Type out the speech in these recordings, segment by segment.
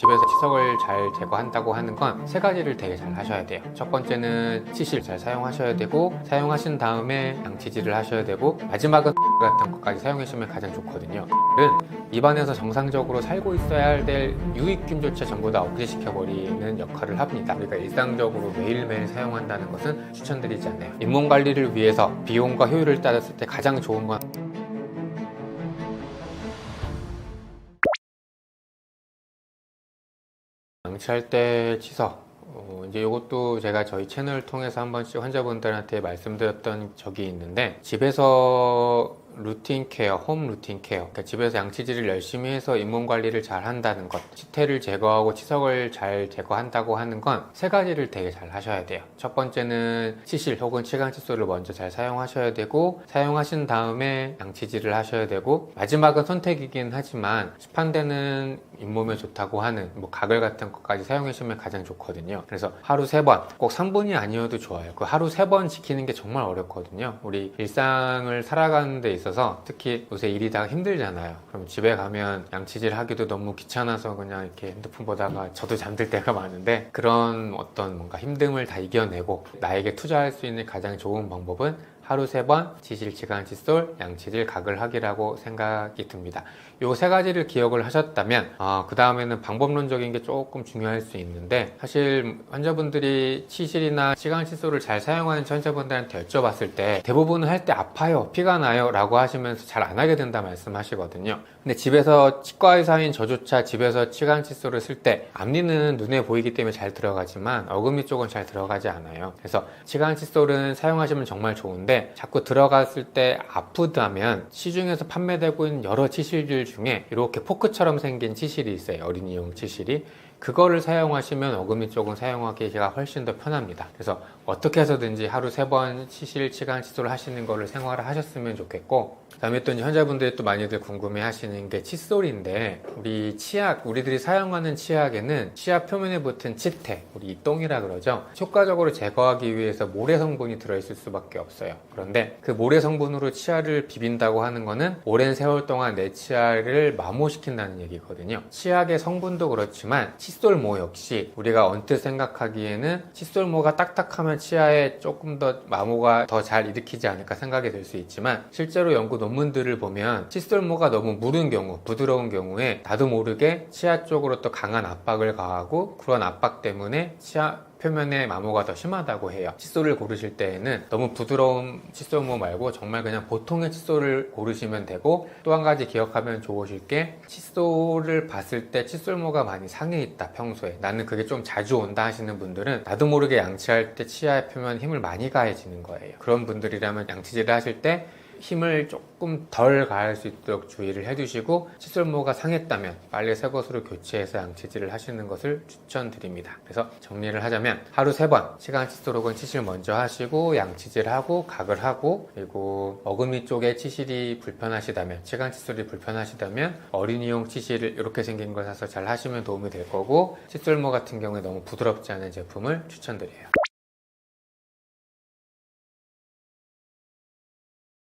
집에서 치석을 잘 제거한다고 하는 건 세 가지를 되게 잘 하셔야 돼요. 첫 번째는 치실 잘 사용하셔야 되고, 사용하신 다음에 양치질을 하셔야 되고, 마지막은 같은 것까지 사용하시면 가장 좋거든요. 입안에서 정상적으로 살고 있어야 될 유익균조차 전부 다 억제시켜버리는 역할을 합니다. 우리가 일상적으로 매일매일 사용한다는 것은 추천드리지 않아요. 잇몸 관리를 위해서 비용과 효율을 따졌을 때 가장 좋은 건 양치할 때 치석. 이제 이것도 제가 저희 채널을 통해서 한 번씩 환자분들한테 말씀드렸던 적이 있는데, 집에서 루틴 케어, 홈 루틴 케어, 그러니까 집에서 양치질을 열심히 해서 잇몸 관리를 잘 한다는 것, 치태를 제거하고 치석을 잘 제거한다고 하는 건 세 가지를 되게 잘 하셔야 돼요. 첫 번째는 치실 혹은 치간 칫솔을 먼저 잘 사용하셔야 되고, 사용하신 다음에 양치질을 하셔야 되고, 마지막은 선택이긴 하지만 시판되는 잇몸에 좋다고 하는 가글 같은 것까지 사용하시면 가장 좋거든요. 그래서 하루 3번, 꼭 3분이 아니어도 좋아요. 그 하루 3번 지키는 게 정말 어렵거든요. 우리 일상을 살아가는 데 있어서 특히 요새 일이 다 힘들잖아요. 그럼 집에 가면 양치질 하기도 너무 귀찮아서 그냥 이렇게 핸드폰 보다가 저도 잠들 때가 많은데, 그런 어떤 뭔가 힘듦을 다 이겨내고 나에게 투자할 수 있는 가장 좋은 방법은 하루 3번 치실, 치간 칫솔, 양치질, 가글 하기라고 생각이 듭니다. 요 세 가지를 기억을 하셨다면 그 다음에는 방법론적인 게 조금 중요할 수 있는데, 사실 환자분들이 치실이나 치간 칫솔을 잘 사용하는 환자분들한테 여쭤봤을 때 대부분은 할 때 아파요, 피가 나요 라고 하시면서 잘 안 하게 된다 말씀하시거든요. 근데 집에서 치과 의사인 저조차 집에서 치간 칫솔을 쓸 때 앞니는 눈에 보이기 때문에 잘 들어가지만 어금니 쪽은 잘 들어가지 않아요. 그래서 치간 칫솔은 사용하시면 정말 좋은데, 자꾸 들어갔을 때 아프다면 시중에서 판매되고 있는 여러 치실들 중에 이렇게 포크처럼 생긴 치실이 있어요. 어린이용 치실이. 그거를 사용하시면 어금니 쪽은 사용하기가 훨씬 더 편합니다. 그래서 어떻게 해서든지 하루 3번 치실, 치간 칫솔을 하시는 거를 생활을 하셨으면 좋겠고, 그 다음에 또 환자분들이 또 많이들 궁금해 하시는 게 칫솔인데, 우리 치약, 우리들이 사용하는 치약에는 치아 표면에 붙은 치태, 우리 똥이라 그러죠. 효과적으로 제거하기 위해서 모래 성분이 들어있을 수밖에 없어요. 그런데 그 모래 성분으로 치아를 비빈다고 하는 거는 오랜 세월 동안 내 치아를 마모시킨다는 얘기거든요. 치약의 성분도 그렇지만 칫솔모 역시 우리가 언뜻 생각하기에는 칫솔모가 딱딱하면 치아에 조금 더 마모가 더 잘 일으키지 않을까 생각이 들 수 있지만, 실제로 연구 논문들을 보면 칫솔모가 너무 무른 경우, 부드러운 경우에 나도 모르게 치아 쪽으로 또 강한 압박을 가하고, 그런 압박 때문에 치아 표면에 마모가 더 심하다고 해요. 칫솔을 고르실 때에는 너무 부드러운 칫솔모 말고 정말 그냥 보통의 칫솔을 고르시면 되고, 또 한 가지 기억하면 좋으실 게, 칫솔을 봤을 때 칫솔모가 많이 상해 있다, 평소에 나는 그게 좀 자주 온다 하시는 분들은 나도 모르게 양치할 때 치아의 표면 힘을 많이 가해지는 거예요. 그런 분들이라면 양치질을 하실 때 힘을 조금 덜 가할 수 있도록 주의를 해두시고, 칫솔모가 상했다면 빨리 새 것으로 교체해서 양치질을 하시는 것을 추천드립니다. 그래서 정리를 하자면 하루 3번 치간 칫솔 혹은 치실 먼저 하시고, 양치질하고 가글 하고, 그리고 어금니 쪽에 치실이 불편하시다면, 치간 칫솔이 불편하시다면 어린이용 치실을 이렇게 생긴 걸 사서 잘 하시면 도움이 될 거고, 칫솔모 같은 경우에 너무 부드럽지 않은 제품을 추천드려요.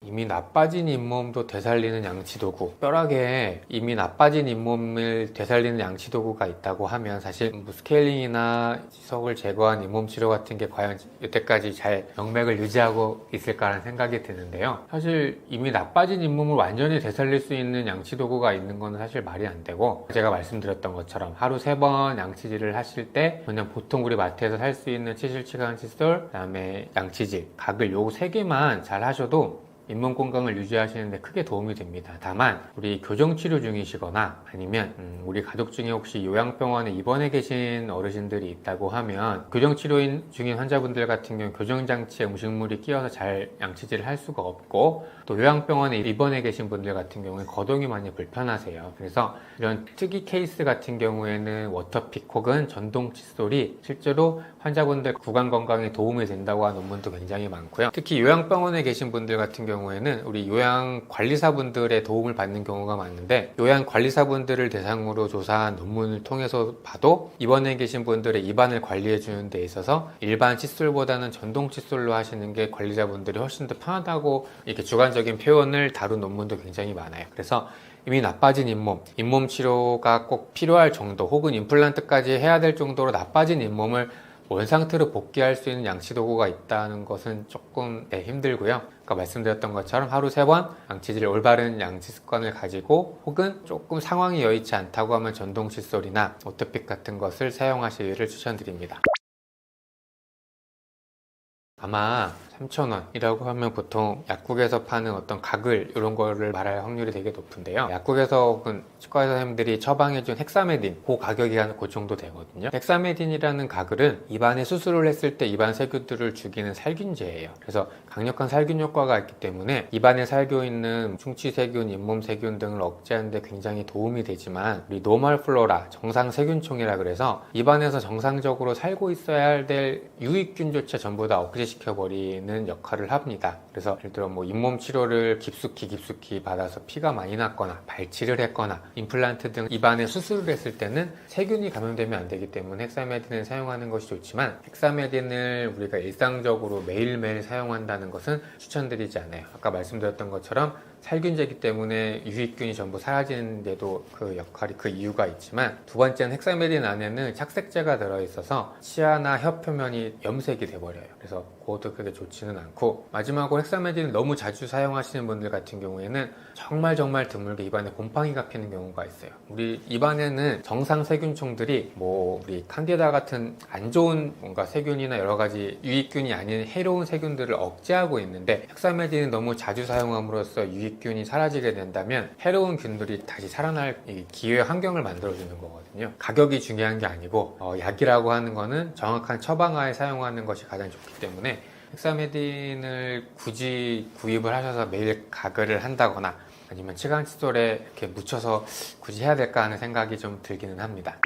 이미 나빠진 잇몸도 되살리는 양치도구, 뼈락에 이미 나빠진 잇몸을 되살리는 양치도구가 있다고 하면, 사실 스케일링이나 치석을 제거한 잇몸 치료 같은 게 과연 여태까지 잘 명맥을 유지하고 있을까라는 생각이 드는데요. 사실 이미 나빠진 잇몸을 완전히 되살릴 수 있는 양치도구가 있는 건 사실 말이 안 되고, 제가 말씀드렸던 것처럼 하루 3번 양치질을 하실 때 그냥 보통 우리 마트에서 살 수 있는 치실, 치간 칫솔, 그 다음에 양치질, 가글 요 3개만 잘 하셔도 잇몸 건강을 유지하시는데 크게 도움이 됩니다. 다만 우리 교정치료 중이시거나 아니면 우리 가족 중에 혹시 요양병원에 입원해 계신 어르신들이 있다고 하면, 교정치료 중인 환자분들 같은 경우 교정장치에 음식물이 끼어서 잘 양치질을 할 수가 없고, 또 요양병원에 입원해 계신 분들 같은 경우에 거동이 많이 불편하세요. 그래서 이런 특이 케이스 같은 경우에는 워터픽 혹은 전동 칫솔이 실제로 환자분들 구강 건강에 도움이 된다고 하는 논문도 굉장히 많고요. 특히 요양병원에 계신 분들 같은 경우에는 우리 요양관리사분들의 도움을 받는 경우가 많은데, 요양관리사분들을 대상으로 조사한 논문을 통해서 봐도 입원해 계신 분들의 입안을 관리해 주는 데 있어서 일반 칫솔보다는 전동 칫솔로 하시는 게 관리자분들이 훨씬 더 편하다고 이렇게 주관적인 표현을 다룬 논문도 굉장히 많아요. 그래서 이미 나빠진 잇몸 치료가 꼭 필요할 정도 혹은 임플란트까지 해야 될 정도로 나빠진 잇몸을 원상태로 복귀할 수 있는 양치 도구가 있다는 것은 조금 힘들고요. 아까 말씀드렸던 것처럼 하루 3번 양치질 올바른 양치 습관을 가지고 혹은 조금 상황이 여의치 않다고 하면 전동 칫솔이나 오토픽 같은 것을 사용하시기를 추천드립니다. 아마 3,000원이라고 하면 보통 약국에서 파는 어떤 가글 이런 거를 말할 확률이 되게 높은데요. 약국에서 혹은 치과 선생님들이 처방해준 헥사메딘 그 가격이 한 그 정도 되거든요. 헥사메딘이라는 가글은 입안에 수술을 했을 때 입안 세균들을 죽이는 살균제예요. 그래서 강력한 살균 효과가 있기 때문에 입안에 살고 있는 충치 세균, 잇몸 세균 등을 억제하는 데 굉장히 도움이 되지만 우리 노멀 플로라, 정상 세균총이라 그래서 입안에서 정상적으로 살고 있어야 될 유익균조차 전부 다 억제시켜버리는 역할을 합니다. 그래서 예를 들어 뭐 잇몸 치료를 깊숙이 받아서 피가 많이 났거나 발치를 했거나 임플란트 등 입안에 수술을 했을 때는 세균이 감염되면 안 되기 때문에 헥사메딘을 사용하는 것이 좋지만 헥사메딘을 우리가 일상적으로 매일매일 사용한다는 것은 추천드리지 않아요. 아까 말씀드렸던 것처럼 살균제이기 때문에 유익균이 전부 사라지는데도 그 역할이 그 이유가 있지만 두 번째는 헥사메딘 안에는 착색제가 들어있어서 치아나 혀 표면이 염색이 돼버려요. 그래서 그것도 그렇게 좋지는 않고 마지막으로 헥사메딘을 너무 자주 사용하시는 분들 같은 경우에는 정말 드물게 입안에 곰팡이가 피는 경우가 있어요. 우리 입안에는 정상 세균총들이 뭐 우리 칸디다 같은 안 좋은 뭔가 세균이나 여러 가지 유익균이 아닌 해로운 세균들을 억제하고 있는데 헥사메딘을 너무 자주 사용함으로써 유익균이 사라지게 된다면 해로운 균들이 다시 살아날 기회 환경을 만들어주는 거거든요. 가격이 중요한 게 아니고 약이라고 하는 거는 정확한 처방하에 사용하는 것이 가장 좋기 때문에 헥사메딘을 굳이 구입을 하셔서 매일 가글을 한다거나 아니면 치간 칫솔에 이렇게 묻혀서 굳이 해야 될까 하는 생각이 좀 들기는 합니다.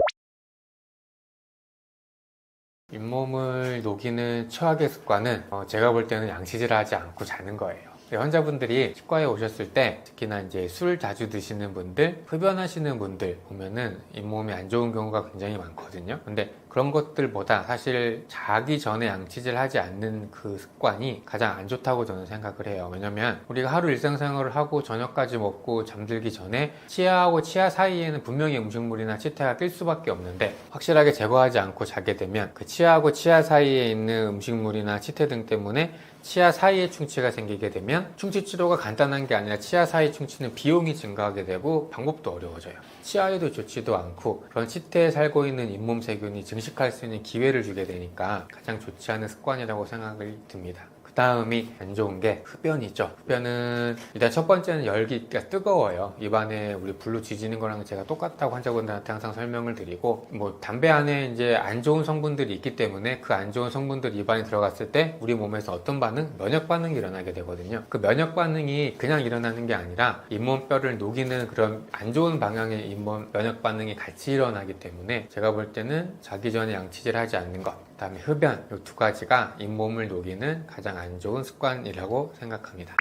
잇몸을 녹이는 최악의 습관은 제가 볼 때는 양치질을 하지 않고 자는 거예요. 환자분들이 치과에 오셨을 때 특히나 이제 술 자주 드시는 분들, 흡연하시는 분들 보면은 잇몸이 안 좋은 경우가 굉장히 많거든요. 근데 그런 것들보다 사실 자기 전에 양치질 하지 않는 그 습관이 가장 안 좋다고 저는 생각을 해요. 왜냐면 우리가 하루 일상생활을 하고 저녁까지 먹고 잠들기 전에 치아하고 치아 사이에는 분명히 음식물이나 치태가 낄 수밖에 없는데 확실하게 제거하지 않고 자게 되면 그 치아하고 치아 사이에 있는 음식물이나 치태 등 때문에 치아 사이에 충치가 생기게 되면 충치 치료가 간단한 게 아니라 치아 사이 충치는 비용이 증가하게 되고 방법도 어려워져요. 치아에도 좋지도 않고 그런 치태에 살고 있는 잇몸 세균이 증식할 수 있는 기회를 주게 되니까 가장 좋지 않은 습관이라고 생각이 듭니다. 그 다음이 안 좋은 게 흡연이죠. 흡연은 일단 첫 번째는 열기가 뜨거워요. 입안에 우리 불로 지지는 거랑 제가 똑같다고 환자분들한테 항상 설명을 드리고 뭐 담배 안에 이제 안 좋은 성분들이 있기 때문에 그 안 좋은 성분들이 입안에 들어갔을 때 우리 몸에서 어떤 반응? 면역 반응이 일어나게 되거든요. 그 면역 반응이 그냥 일어나는 게 아니라 잇몸뼈를 녹이는 그런 안 좋은 방향의 잇몸 면역 반응이 같이 일어나기 때문에 제가 볼 때는 자기 전에 양치질 하지 않는 것, 그 다음에 흡연, 이 두 가지가 잇몸을 녹이는 가장 안 좋은 습관이라고 생각합니다.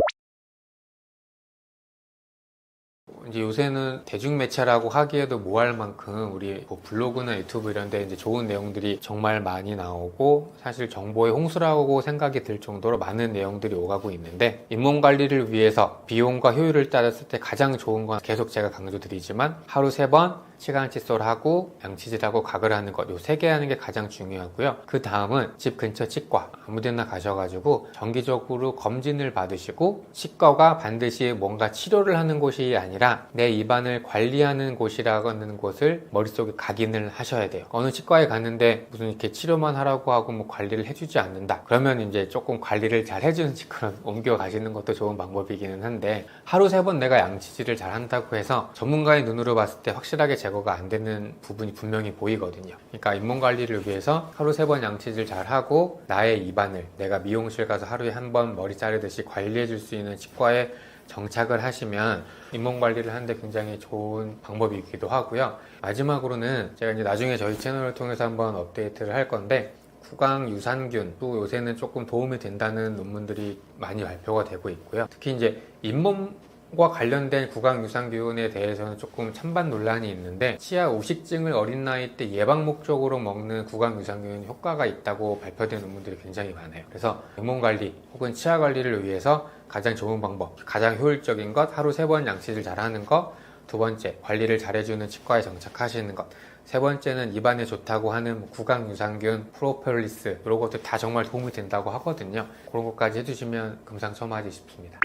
이제 요새는 대중매체라고 하기에도 뭐할 만큼 우리 뭐 블로그나 유튜브 이런 데 이제 좋은 내용들이 정말 많이 나오고 사실 정보의 홍수라고 생각이 들 정도로 많은 내용들이 오가고 있는데 잇몸 관리를 위해서 비용과 효율을 따졌을 때 가장 좋은 건 계속 제가 강조드리지만 하루 3번 치간 칫솔하고 양치질하고 가글 하는 것, 요 3개 하는 게 가장 중요하고요. 그 다음은 집 근처 치과 아무데나 가셔가지고 정기적으로 검진을 받으시고 치과가 반드시 뭔가 치료를 하는 곳이 아니라 내 입안을 관리하는 곳이라는 곳을 머릿속에 각인을 하셔야 돼요. 어느 치과에 갔는데 무슨 이렇게 치료만 하라고 하고 뭐 관리를 해주지 않는다. 그러면 이제 조금 관리를 잘 해주는 치과로 옮겨 가시는 것도 좋은 방법이기는 한데 하루 3번 내가 양치질을 잘 한다고 해서 전문가의 눈으로 봤을 때 확실하게 제거가 안 되는 부분이 분명히 보이거든요. 그러니까 잇몸 관리를 위해서 하루 3번 양치질 잘 하고 나의 입안을 내가 미용실 가서 하루에 한 번 머리 자르듯이 관리해 줄 수 있는 치과에 정착을 하시면 잇몸 관리를 하는데 굉장히 좋은 방법이기도 하고요. 마지막으로는 제가 이제 나중에 저희 채널을 통해서 한번 업데이트를 할 건데 구강 유산균 또 요새는 조금 도움이 된다는 논문들이 많이 발표가 되고 있고요. 특히 이제 잇몸과 관련된 구강 유산균에 대해서는 조금 찬반 논란이 있는데 치아 우식증을 어린 나이 때 예방 목적으로 먹는 구강 유산균 효과가 있다고 발표된 논문들이 굉장히 많아요. 그래서 잇몸 관리 혹은 치아 관리를 위해서 가장 좋은 방법, 가장 효율적인 것 하루 3번 양치질 잘 하는 것, 두 번째, 관리를 잘해주는 치과에 정착하시는 것. 세 번째는 입안에 좋다고 하는 구강 유산균, 프로폴리스 이런 것도 다 정말 도움이 된다고 하거든요. 그런 것까지 해주시면 금상첨화지 싶습니다.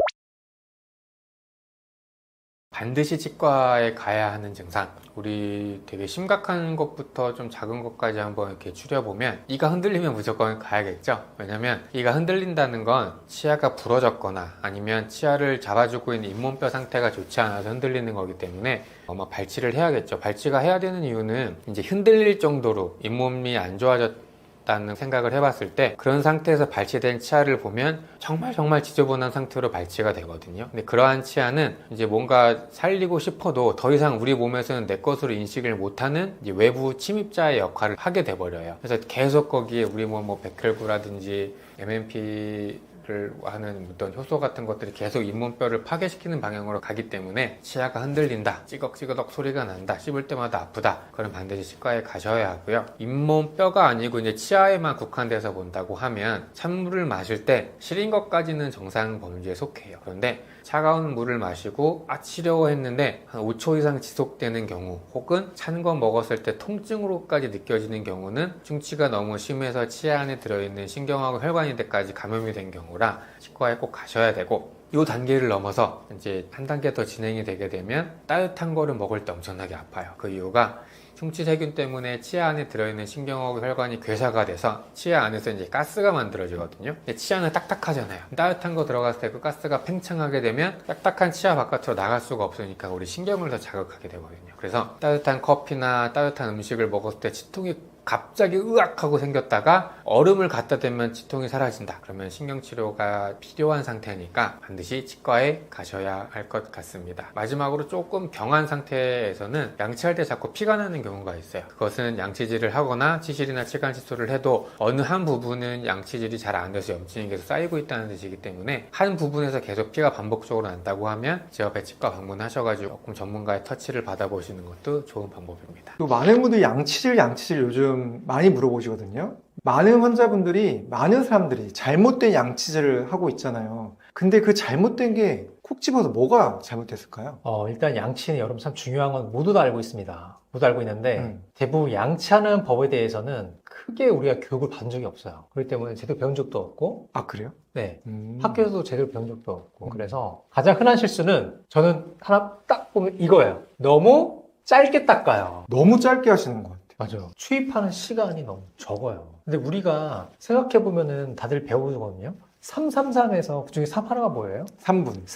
반드시 치과에 가야 하는 증상, 우리 되게 심각한 것부터 좀 작은 것까지 한번 이렇게 추려보면 이가 흔들리면 무조건 가야겠죠. 왜냐면 이가 흔들린다는 건 치아가 부러졌거나 아니면 치아를 잡아주고 있는 잇몸뼈 상태가 좋지 않아서 흔들리는 거기 때문에 아마 발치를 해야겠죠. 발치가 해야 되는 이유는 이제 흔들릴 정도로 잇몸이 안 좋아졌다는 생각을 해봤을 때 그런 상태에서 발치된 치아를 보면 정말 지저분한 상태로 발치가 되거든요. 근데 그러한 치아는 이제 뭔가 살리고 싶어도 더 이상 우리 몸에서는 내 것으로 인식을 못하는 이제 외부 침입자의 역할을 하게 돼버려요. 그래서 계속 거기에 우리 뭐 백혈구라든지 MMP를 하는 어떤 효소 같은 것들이 계속 잇몸뼈를 파괴시키는 방향으로 가기 때문에 치아가 흔들린다, 찌걱찌걱 소리가 난다, 씹을 때마다 아프다, 그럼 반드시 치과에 가셔야 하고요. 잇몸뼈가 아니고 이제 치아에만 국한돼서 본다고 하면 찬물을 마실 때 시린 것까지는 정상 범주에 속해요. 그런데 차가운 물을 마시고 아치려고 했는데 한 5초 이상 지속되는 경우, 혹은 찬 거 먹었을 때 통증으로까지 느껴지는 경우는 충치가 너무 심해서 치아 안에 들어있는 신경하고 혈관인데까지 감염이 된 경우라 치과에 꼭 가셔야 되고, 이 단계를 넘어서 이제 한 단계 더 진행이 되게 되면 따뜻한 거를 먹을 때 엄청나게 아파요. 그 이유가 충치 세균 때문에 치아 안에 들어있는 신경하고 혈관이 괴사가 돼서 치아 안에서 이제 가스가 만들어지거든요. 근데 치아는 딱딱하잖아요. 따뜻한 거 들어갔을 때 그 가스가 팽창하게 되면 딱딱한 치아 바깥으로 나갈 수가 없으니까 우리 신경을 더 자극하게 되거든요. 그래서 따뜻한 커피나 따뜻한 음식을 먹었을 때 치통이 갑자기 으악 하고 생겼다가 얼음을 갖다 대면 치통이 사라진다. 그러면 신경치료가 필요한 상태니까 반드시 치과에 가셔야 할 것 같습니다. 마지막으로 조금 경한 상태에서는 양치할 때 자꾸 피가 나는 경우가 있어요. 그것은 양치질을 하거나 치실이나 치간칫솔을 해도 어느 한 부분은 양치질이 잘 안 돼서 염증이 계속 쌓이고 있다는 뜻이기 때문에 한 부분에서 계속 피가 반복적으로 난다고 하면 제 옆에 치과 방문하셔가지고 조금 전문가의 터치를 받아보시는 것도 좋은 방법입니다. 또 많은 분들이 양치질 요즘 많이 물어보시거든요. 많은 사람들이 잘못된 양치질을 하고 있잖아요. 근데 그 잘못된 게 콕 집어서 뭐가 잘못됐을까요? 일단 양치는 여러분 참 중요한 건 모두 다 알고 있습니다. 모두 알고 있는데 대부분 양치하는 법에 대해서는 크게 우리가 교육을 받은 적이 없어요. 그렇기 때문에 제대로 배운 적도 없고. 아, 그래요? 네. 학교에서도 제대로 배운 적도 없고. 그래서 가장 흔한 실수는 저는 하나 딱 보면 이거예요. 너무 짧게 닦아요. 너무 짧게 하시는 것 같아요. 맞아요. 투입하는 시간이 너무 적어요. 근데 우리가 생각해보면은 다들 배우거든요. 333에서 그중에 3 하나가 뭐예요? 3분.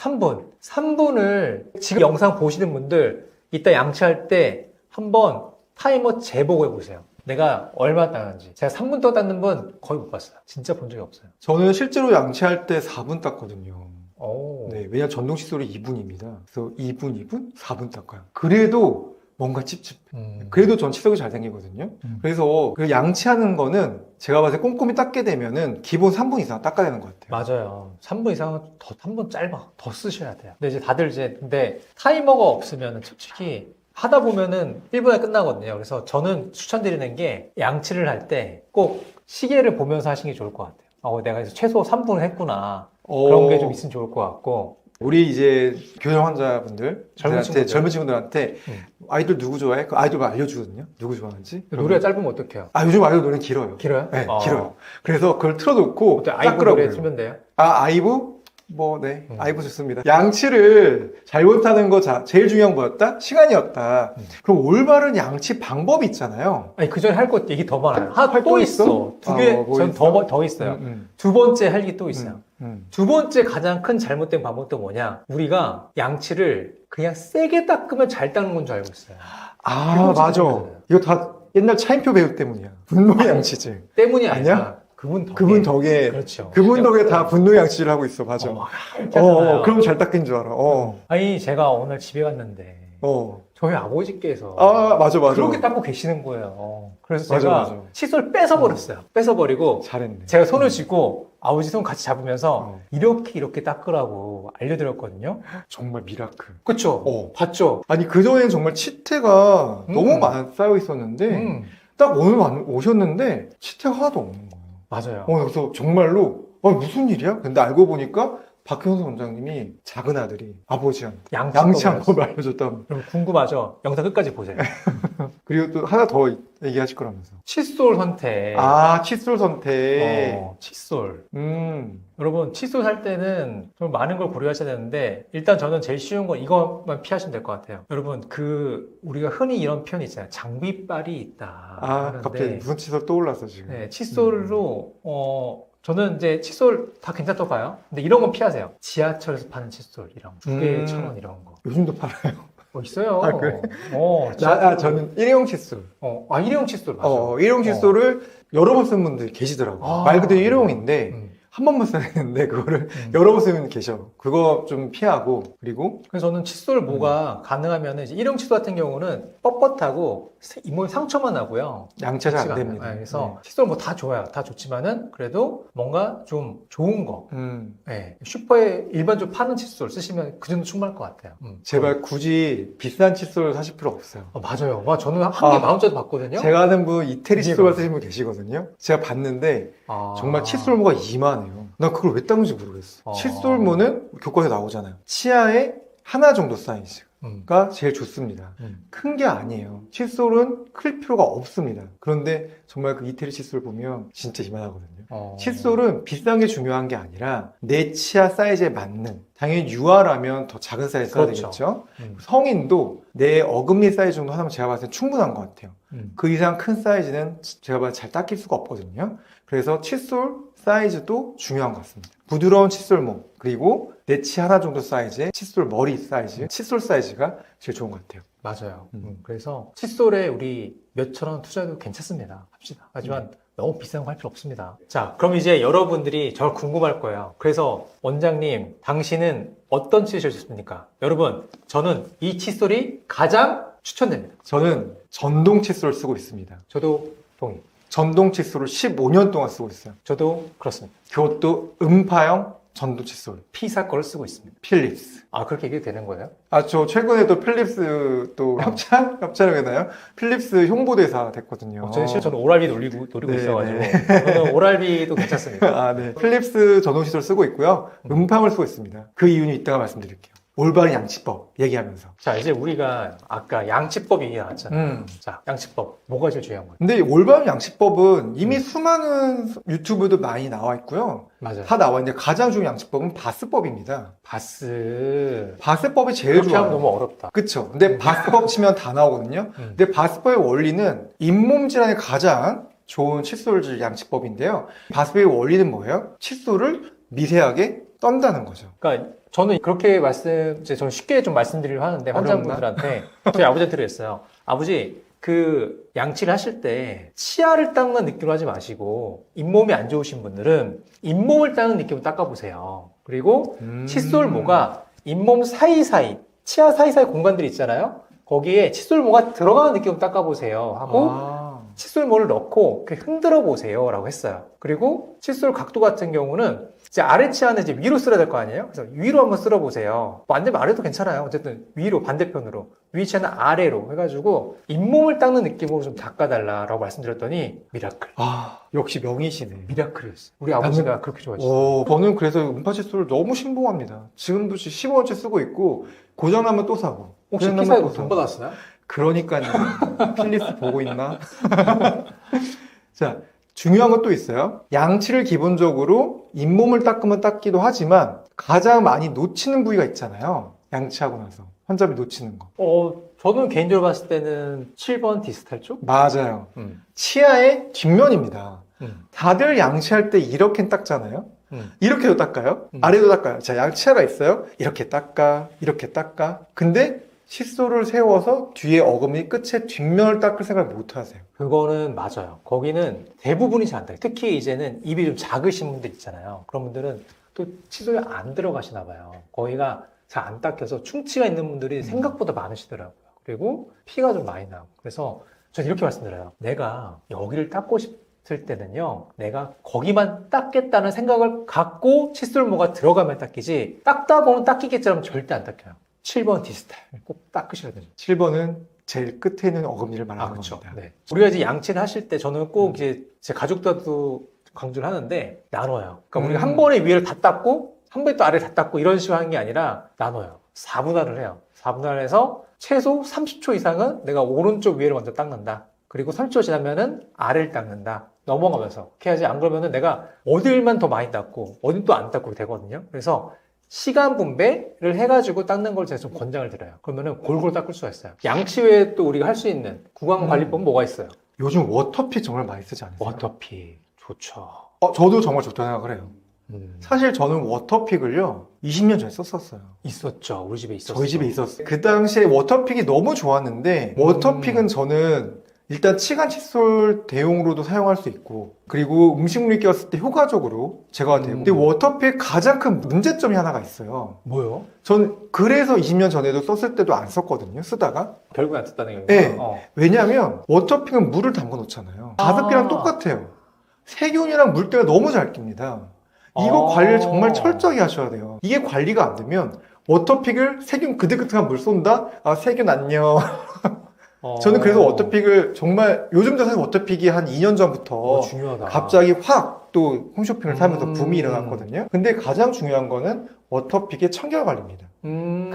3분을 지금 영상 보시는 분들 이따 양치할 때 한번 타이머 재보고 해보세요. 내가 얼마 닦는지. 제가 3분 동안 닦는 분 거의 못 봤어요. 진짜 본 적이 없어요. 저는 실제로 양치할 때 4분 닦거든요. 오. 네, 왜냐면 전동 칫솔이 2분입니다. 그래서 2분, 4분 닦아요. 그래도 뭔가 찝찝해. 그래도 전 치석이 잘 생기거든요. 그래서 그 양치하는 거는 제가 봤을 때 꼼꼼히 닦게 되면은 기본 3분 이상 닦아야 되는 것 같아요. 맞아요. 3분 이상은 더, 3분 짧아. 더 쓰셔야 돼요. 근데 이제 다들 근데 타이머가 없으면은 솔직히 하다 보면은 1분에 끝나거든요. 그래서 저는 추천드리는 게 양치를 할 때 꼭 시계를 보면서 하시는 게 좋을 것 같아요. 내가 그래서 최소 3분을 했구나. 그런 게 좀 있으면 좋을 것 같고. 우리 이제 교정 환자분들, 젊은 친구들한테 아이돌 누구 좋아해? 그 아이돌 알려주거든요. 누구 좋아하는지. 노래가 짧으면 어떡해요? 요즘 아이돌 노래는 길어요. 길어요? 네, 길어요. 그래서 그걸 틀어놓고 아이브 노래 틀면 돼요? 아이브? 아이브 좋습니다. 양치를 잘못하는 거 제일 중요한 거였다? 시간이었다. 그럼 올바른 양치 방법이 있잖아요. 아니, 그 전에 할 것 얘기 더 많아요. 또 있어. 두 개, 전 더 있어요. 두 번째 할 게 또 있어요. 두 번째 가장 큰 잘못된 방법도 뭐냐? 우리가 양치를 그냥 세게 닦으면 잘 닦는 건 줄 알고 있어요. 맞아. 이거 다 옛날 차인표 배우 때문이야. 분노 양치질. 때문이 아니야? 아니라 그분 덕에. 그렇죠. 그분 덕에 다 분노 양치를 하고 있어. 맞아. 그럼 잘 닦인 줄 알아. 아니, 제가 오늘 집에 갔는데. 저희 아버지께서. 맞아. 그렇게 닦고 계시는 거예요. 그래서 제가 칫솔 뺏어버렸어요. 뺏어버리고. 잘했네. 제가 손을 쥐고 아버지 손 같이 잡으면서 이렇게 닦으라고 알려드렸거든요. 정말 미라클. 그쵸? 봤죠? 아니, 그전에는 정말 치태가 너무 많이 쌓여 있었는데, 딱 오늘 오셨는데, 치태가 하나도 없는 거예요. 맞아요. 그래서 정말로, 무슨 일이야? 근데 알고 보니까 박형수 원장님이 작은 아들이 아버지한테 양치법을 양치한법을 알려줬다면. 그럼 궁금하죠? 영상 끝까지 보세요. 그리고 또 하나 더 얘기하실 거라면서. 칫솔 선택. 아, 칫솔 선택. 칫솔. 음. 여러분, 칫솔 살 때는 좀 많은 걸 고려하셔야 되는데, 일단 저는 제일 쉬운 건 이것만 피하시면 될 것 같아요. 여러분, 우리가 흔히 이런 표현이 있잖아요. 장비빨이 있다. 아, 하는데, 갑자기 무슨 칫솔 떠올랐어, 지금. 네, 칫솔로, 저는 이제 칫솔 다 괜찮다고 봐요. 근데 이런 건 피하세요. 지하철에서 파는 칫솔, 이런 거. 2개에 1,000원 이런 거. 요즘도 팔아요. 있어요. 아, 그래? 지하철. 저는 일회용 칫솔. 일회용 칫솔 맞아. 일회용 칫솔을 여러 번 쓰는 분들이 계시더라고요. 아, 말 그대로 일회용인데, 음. 한 번만 써야 되는데, 그거를 여러 번 쓰는 분 계셔. 그거 좀 피하고, 그리고, 그래서 저는 칫솔 뭐가 가능하면 이제 일회용 칫솔 같은 경우는 뻣뻣하고 잇몸에 상처만 나고요. 양치가 잘 안 좋지가 않아요. 됩니다. 네, 그래서 칫솔 뭐 다 좋아요. 다 좋지만은 그래도 뭔가 좀 좋은 거. 네, 슈퍼에 일반적으로 파는 칫솔 쓰시면 그 정도 충분할 것 같아요. 제발 굳이 비싼 칫솔 사실 필요 없어요. 맞아요. 저는 한 개 10,000원짜리 봤거든요. 제가 아는 분 이태리 칫솔 이해가 쓰시는 분 계시거든요. 제가 봤는데 아. 정말 칫솔모가 이만해요. 난 그걸 왜 닦는지 모르겠어. 칫솔모는 교과서에 나오잖아요. 치아에 하나 정도 사이즈가 제일 좋습니다. 큰 게 아니에요. 칫솔은 클 필요가 없습니다. 그런데 정말 그 이태리 칫솔 보면 진짜 이만하거든요. 칫솔은 비싼 게 중요한 게 아니라 내 치아 사이즈에 맞는, 당연히 유아라면 더 작은 사이즈 써야 그렇죠. 되겠죠. 성인도 내 어금니 사이즈 정도 하면 제가 봤을 때 충분한 것 같아요. 그 이상 큰 사이즈는 제가 봤을 때 잘 닦일 수가 없거든요. 그래서 칫솔 사이즈도 중요한 것 같습니다. 부드러운 칫솔모, 그리고 내 치 하나 정도 사이즈의 칫솔 머리 사이즈, 칫솔 사이즈가 제일 좋은 것 같아요. 맞아요. 그래서 칫솔에 우리 몇천 원 투자해도 괜찮습니다. 합시다. 하지만 너무 비싼 거 할 필요 없습니다. 자, 그럼 이제 여러분들이 저를 궁금할 거예요. 그래서 원장님, 당신은 어떤 칫솔을 쓰십니까? 여러분, 저는 이 칫솔이 가장 추천됩니다. 저는 전동 칫솔을 쓰고 있습니다. 저도 동의. 전동 칫솔을 15년 동안 쓰고 있어요. 저도 그렇습니다. 그것도 음파형 전동 칫솔. P사 거를 쓰고 있습니다. 필립스. 그렇게 얘기해도 되는 거예요? 저 최근에도 필립스 또 협찬을 했나요? 필립스 홍보대사 됐거든요. 저는 오랄비 노리고 네, 있어가지고. 네. 저는 오랄비도 괜찮습니다. 네. 필립스 전동 칫솔 쓰고 있고요. 음팡을 쓰고 있습니다. 그 이유는 이따가 말씀드릴게요. 올바른 양치법 얘기하면서. 자, 이제 우리가 아까 양치법 얘기 나왔잖아요. 자, 양치법. 뭐가 제일 중요한 거예요? 근데 올바른 양치법은 이미 수많은 유튜브도 많이 나와 있고요. 맞아요. 다 나와 있는데 가장 중요한 양치법은 바스법입니다. 바스법이 제일 그렇게 좋아요. 하면 너무 어렵다. 그쵸. 근데 바스법 치면 다 나오거든요. 근데 바스법의 원리는 잇몸 질환에 가장 좋은 칫솔질 양치법인데요. 바스법의 원리는 뭐예요? 칫솔을 미세하게 떤다는 거죠. 그러니까 저는 그렇게 저는 쉽게 좀 말씀드리려고 하는데 환자분들한테 저희 아버지한테 그랬어요. 아버지, 그 양치를 하실 때 치아를 닦는 느낌으로 하지 마시고 잇몸이 안 좋으신 분들은 잇몸을 닦는 느낌으로 닦아보세요. 그리고 칫솔모가 잇몸 사이사이, 치아 사이사이 공간들이 있잖아요. 거기에 칫솔모가 들어가는 느낌으로 닦아보세요 하고 칫솔모를 넣고 흔들어 보세요 라고 했어요. 그리고 칫솔 각도 같은 경우는 이제 아래 치아는 이제 위로 쓸어야 될 거 아니에요? 그래서 위로 한번 쓸어 보세요. 안 되면 아래도 괜찮아요. 어쨌든 위로, 반대편으로. 위 치아는 아래로 해가지고 잇몸을 닦는 느낌으로 좀 닦아달라라고 말씀드렸더니 미라클. 역시 명이시네. 미라클이었어요. 우리 아버지가 그렇게 좋아하셨어요. 저는 그래서 음파 칫솔을 너무 신봉합니다. 지금도 15원째 쓰고 있고 고장나면 또 사고. 혹시 고장나면 피사에 또 돈 사고. 받았어요? 그러니까요. 필립스 보고 있나? 자, 중요한 것도 있어요. 양치를 기본적으로 잇몸을 닦으면 닦기도 하지만 가장 많이 놓치는 부위가 있잖아요. 양치하고 나서. 환자분이 놓치는 거. 저는 개인적으로 봤을 때는 7번 디스탈 쪽? 맞아요. 치아의 뒷면입니다. 다들 양치할 때 이렇게 닦잖아요. 이렇게도 닦아요. 아래도 닦아요. 자, 양치아가 있어요. 이렇게 닦아, 이렇게 닦아. 근데 칫솔을 세워서 뒤에 어금니 끝에 뒷면을 닦을 생각을 못 하세요. 그거는 맞아요. 거기는 대부분이 잘 안 닦아요. 특히 이제는 입이 좀 작으신 분들 있잖아요. 그런 분들은 또 칫솔이 안 들어가시나 봐요. 거기가 잘 안 닦여서 충치가 있는 분들이 생각보다 많으시더라고요. 그리고 피가 좀 많이 나고. 그래서 저는 이렇게 말씀드려요. 내가 여기를 닦고 싶을 때는요, 내가 거기만 닦겠다는 생각을 갖고 칫솔모가 들어가면 닦이지, 닦다 보면 닦이겠지만 절대 안 닦여요. 7번 디스탈 꼭 닦으셔야 됩니다. 7번은 제일 끝에 있는 어금니를 말하는 그렇죠. 겁니다. 네. 우리가 이제 양치를 하실 때 저는 꼭 이제 제 가족들도 강조를 하는데 나눠요. 그러니까 우리가 한 번에 위를 다 닦고 한 번에 또 알을 다 닦고 이런 식으로 하는 게 아니라 나눠요. 4분할을 해요. 4분할을 해서 최소 30초 이상은 내가 오른쪽 위를 먼저 닦는다. 그리고 30초 지나면은 알을 닦는다. 넘어가면서. 그렇게 해야지 안 그러면은 내가 어딜만 더 많이 닦고 어딘 또 안 닦고 되거든요. 그래서 시간 분배를 해가지고 닦는 걸 제가 좀 권장을 드려요. 그러면은 골고루 닦을 수가 있어요. 양치 외에 또 우리가 할 수 있는 구강 관리법은 뭐가 있어요? 요즘 워터픽 정말 많이 쓰지 않으세요? 워터픽. 좋죠. 저도 정말 좋다고 생각을 해요. 사실 저는 워터픽을요 20년 전에 썼었어요. 있었죠. 우리 집에 있었어요. 저희 집에 있었어요. 그 당시에 워터픽이 너무 좋았는데 워터픽은 저는 일단 치간 칫솔 대용으로도 사용할 수 있고 그리고 음식물이 꼈을 때 효과적으로 제거가 돼요. 근데 워터픽 가장 큰 문제점이 하나가 있어요. 뭐요? 전 그래서 20년 전에도 썼을 때도 안 썼거든요. 쓰다가. 결국에 안 썼다는 네. 얘기예요. 왜냐하면 워터픽은 물을 담가 놓잖아요. 가습기랑 똑같아요. 세균이랑 물때가 너무 잘 낍니다. 이거 관리를 정말 철저히 하셔야 돼요. 이게 관리가 안 되면 워터픽을 세균 그득그득한 물 쏜다? 아, 세균 안녕. 저는 그래서 워터픽을 정말 요즘도 사실 워터픽이 한 2년 전부터 중요하다. 갑자기 확 또 홈쇼핑을 사면서 붐이 일어났거든요. 근데 가장 중요한 거는 워터픽의 청결 관리입니다.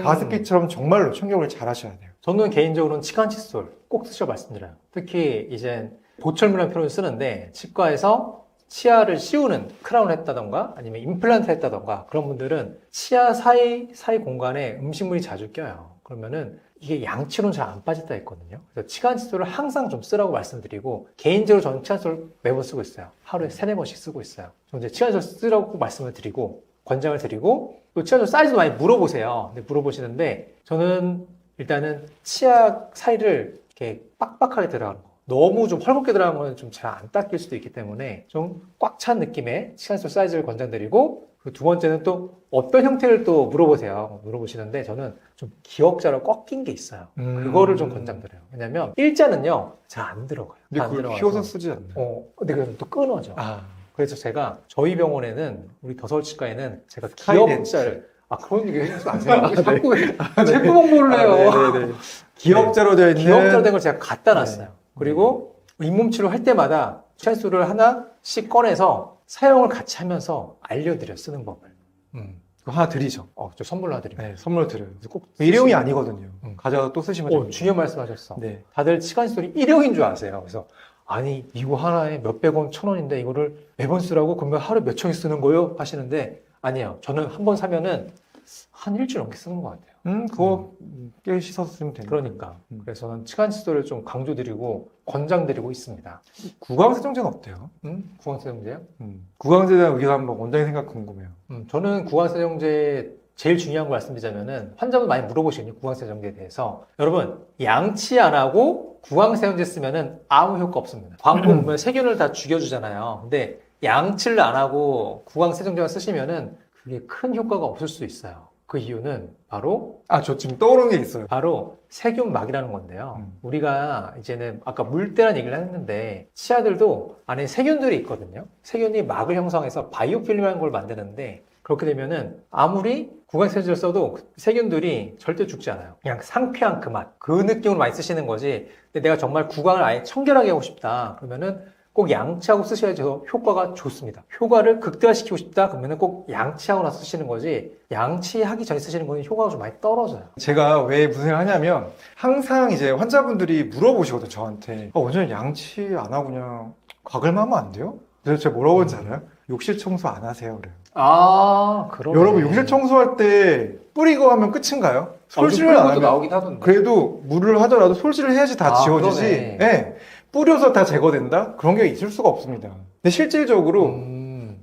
가습기처럼 정말로 청결을 잘 하셔야 돼요. 저는 개인적으로는 치간 칫솔 꼭 쓰셔 말씀드려요. 특히 이제 보철물이라는 표현을 쓰는데 치과에서 치아를 씌우는 크라운을 했다던가 아니면 임플란트를 했다던가 그런 분들은 치아 사이 공간에 음식물이 자주 껴요. 그러면은 이게 양치로는 잘 안 빠졌다 했거든요. 그래서 치간 칫솔을 항상 좀 쓰라고 말씀드리고 개인적으로 저는 치간 칫솔 매번 쓰고 있어요. 하루에 3-4번씩 쓰고 있어요. 저는 이제 치간 칫솔 쓰라고 꼭 말씀을 드리고 권장을 드리고 또 치아 칫솔 사이즈도 많이 물어보세요. 근데 물어보시는데 저는 일단은 치아 사이를 이렇게 빡빡하게 들어가는 거 너무 좀 헐겁게 들어가는 거는 좀 잘 안 닦일 수도 있기 때문에 좀 꽉 찬 느낌의 치간 칫솔 사이즈를 권장드리고 그 두 번째는 또 어떤 형태를 또 물어보시는데 저는 좀 기역자로 꺾인 게 있어요. 그거를 좀 권장드려요. 왜냐면 일자는요 잘 안 들어가요. 근데 안 그걸 들어가서. 휘어서 쓰지 않나요? 근데 그럼 또 끊어져. 아, 그래서 제가 저희 병원에는 우리 더서울치과에는 제가 스카이덴트. 기역자를 그런 얘기 해주시면 안 돼요. 자꾸 제품 홍보를 해요. 네네네. 기역자로 되어 있는 기억자로 된 걸 제가 갖다 놨어요. 네. 그리고 잇몸치료 할 때마다 칫솔을 하나씩 꺼내서 사용을 같이 하면서 알려드려 쓰는 법을. 그거 하나 드리죠. 저 선물로 드립니다. 네, 선물 드려요. 그래서 꼭 일회용이 쓰시면- 아니거든요. 가져가 또 쓰시면 됩니다. 중요한 말씀하셨어. 네. 다들 치간 칫솔이 일회용인 줄 아세요. 그래서 아니 이거 하나에 몇백 원, 1,000원인데 이거를 매번 쓰라고 그러면 하루에 몇 총이 쓰는 거요? 하시는데 아니에요. 저는 한 번 사면은 한 일주일 넘게 쓰는 것 같아요. 그거 깨 씻어서 쓰면 되니까. 그러니까. 그래서 저는 치간 칫솔을 좀 강조드리고 권장드리고 있습니다. 구강세정제는 어때요? 구강세정제요? 구강세에 대한 의견 한번 원장님 생각 궁금해요. 저는 구강세정제 제일 중요한 걸 말씀드리자면은 환자분 많이 물어보시거든요. 구강세정제에 대해서. 여러분, 양치 안 하고 구강세정제 쓰면은 아무 효과 없습니다. 광고 보면 세균을 다 죽여주잖아요. 근데 양치를 안 하고 구강세정제만 쓰시면은 그게 큰 효과가 없을 수 있어요. 그 이유는 바로 저 지금 떠오르는 게 있어요. 세균막이라는 건데요. 우리가 이제는 아까 물때라는 얘기를 했는데 치아들도 안에 세균들이 있거든요. 세균이 막을 형성해서 바이오필름이라는 걸 만드는데 그렇게 되면은 아무리 구강세정제를 써도 세균들이 절대 죽지 않아요. 그냥 상쾌한 그 맛, 그 느낌으로 많이 쓰시는 거지. 근데 내가 정말 구강을 아예 청결하게 하고 싶다. 그러면은 꼭 양치하고 쓰셔야지 효과가 좋습니다. 효과를 극대화시키고 싶다? 그러면은 꼭 양치하고 나서 쓰시는 거지 양치하기 전에 쓰시는 거는 효과가 좀 많이 떨어져요. 제가 왜 무슨 생각을 하냐면 항상 이제 환자분들이 물어보시거든요, 저한테. 원장님 양치 안 하고 그냥 가글만 하면 안 돼요? 그래서 제가 뭐라고 하는지 알아요? 욕실 청소 안 하세요, 그래요. 그러네. 여러분 욕실 청소할 때 뿌리고 하면 끝인가요? 솔질을 안 하면 나오긴 하던데. 그래도 물을 하더라도 솔질을 해야지 다 지워지지. 그러네. 네. 뿌려서 다 제거된다? 그런 게 있을 수가 없습니다. 근데 실질적으로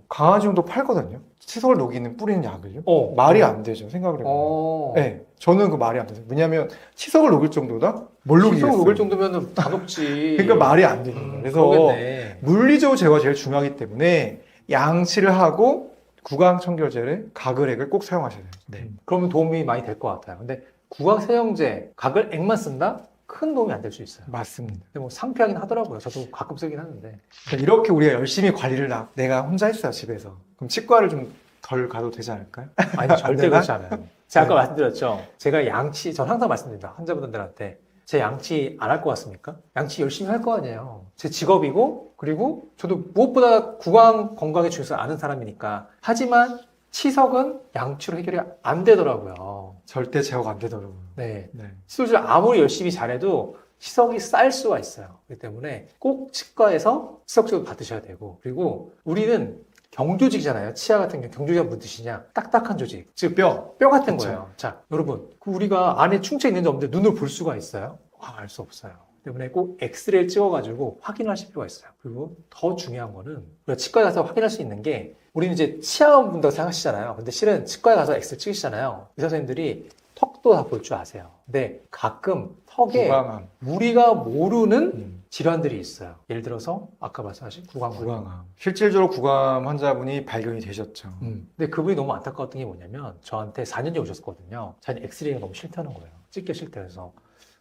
강아지용도 팔거든요. 칫솔 녹이는 뿌리는 약을요. 말이 안 되죠. 생각을 해보면. 네, 저는 그 말이 안 되죠. 왜냐하면 치석을 녹일 정도다? 뭘 녹이겠어요? 치석 녹일 정도면 다 녹지. 그러니까 말이 안 되는 거예요. 그래서 그러겠네. 물리적으로 제거가 제일 중요하기 때문에 양치를 하고 구강 청결제를 가글액을 꼭 사용하셔야 돼요. 네. 그러면 도움이 많이 될 것 같아요. 근데 구강세정제, 가글액만 쓴다? 큰 도움이 안 될 수 있어요. 맞습니다. 근데 뭐 상쾌하긴 하더라고요. 저도 가끔 쓰긴 하는데. 이렇게 우리가 열심히 관리를 내가 혼자 했어요, 집에서. 그럼 치과를 좀 덜 가도 되지 않을까요? 아니, 절대 되나? 그렇지 않아요. 제가 아까 네. 말씀드렸죠. 제가 양치, 전 항상 말씀드립니다. 환자분들한테. 제 양치 안 할 것 같습니까? 양치 열심히 할 거 아니에요. 제 직업이고, 그리고 저도 무엇보다 구강 건강에 중요해서 아는 사람이니까. 하지만 치석은 양치로 해결이 안 되더라고요. 절대 제어가 안 되더라고요. 네. 네. 수술을 아무리 열심히 잘해도 치석이 쌓일 수가 있어요. 그렇기 때문에 꼭 치과에서 치석 치료를 받으셔야 되고, 그리고 우리는 경조직이잖아요. 치아 같은 경우 경조직이 무슨 뜻이냐? 딱딱한 조직. 즉 뼈 같은 그쵸. 거예요. 자, 여러분, 우리가 안에 충체 있는지 없는지 눈으로 볼 수가 있어요? 알 수 없어요. 때문에 꼭 엑스레이를 찍어가지고 확인하실 필요가 있어요. 그리고 더 중요한 거는 우리가 치과에 가서 확인할 수 있는 게, 우리는 이제 치아만 본다고 생각하시잖아요. 근데 실은 치과에 가서 엑스레이 찍으시잖아요. 의사 선생님들이 턱도 다 볼 줄 아세요. 근데 가끔 턱에 구강암. 우리가 모르는 질환들이 있어요. 예를 들어서 아까 말씀하신 구강암. 구강암. 실질적으로 구강암 환자분이 발견이 되셨죠. 근데 그분이 너무 안타까웠던 게 뭐냐면 저한테 4년 전에 오셨거든요. 자기 엑스레이가 너무 싫다는 거예요. 찍기 싫다 해서.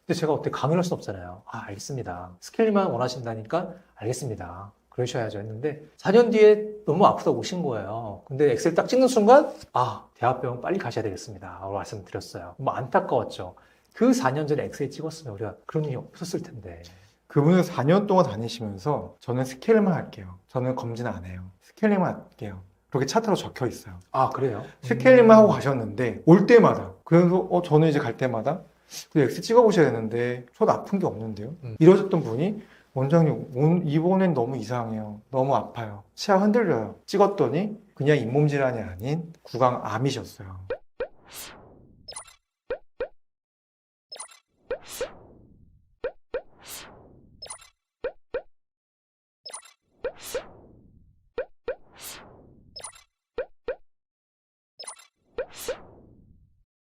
근데 제가 어떻게 강요를 할 수는 없잖아요. 아, 알겠습니다. 스케일만 원하신다니까 알겠습니다. 그러셔야죠 했는데 4년 뒤에 너무 아프다고 오신 거예요. 근데 엑스레이 딱 찍는 순간 아, 대학병원 빨리 가셔야 되겠습니다. 라고 말씀드렸어요. 너무 안타까웠죠. 그 4년 전에 엑스레이 찍었으면 우리가 그런 일이 없었을 텐데. 그분은 4년 동안 다니시면서 저는 스케일만 할게요. 저는 검진 안 해요. 스케일만 할게요. 그렇게 차트로 적혀 있어요. 아, 그래요? 스케일만 하고 가셨는데 올 때마다, 그래서 저는 이제 갈 때마다 엑스 찍어보셔야 되는데 저도 아픈 게 없는데요. 이러셨던 분이 원장님 이번엔 너무 이상해요. 너무 아파요. 치아 흔들려요. 찍었더니 그냥 잇몸 질환이 아닌 구강암이셨어요.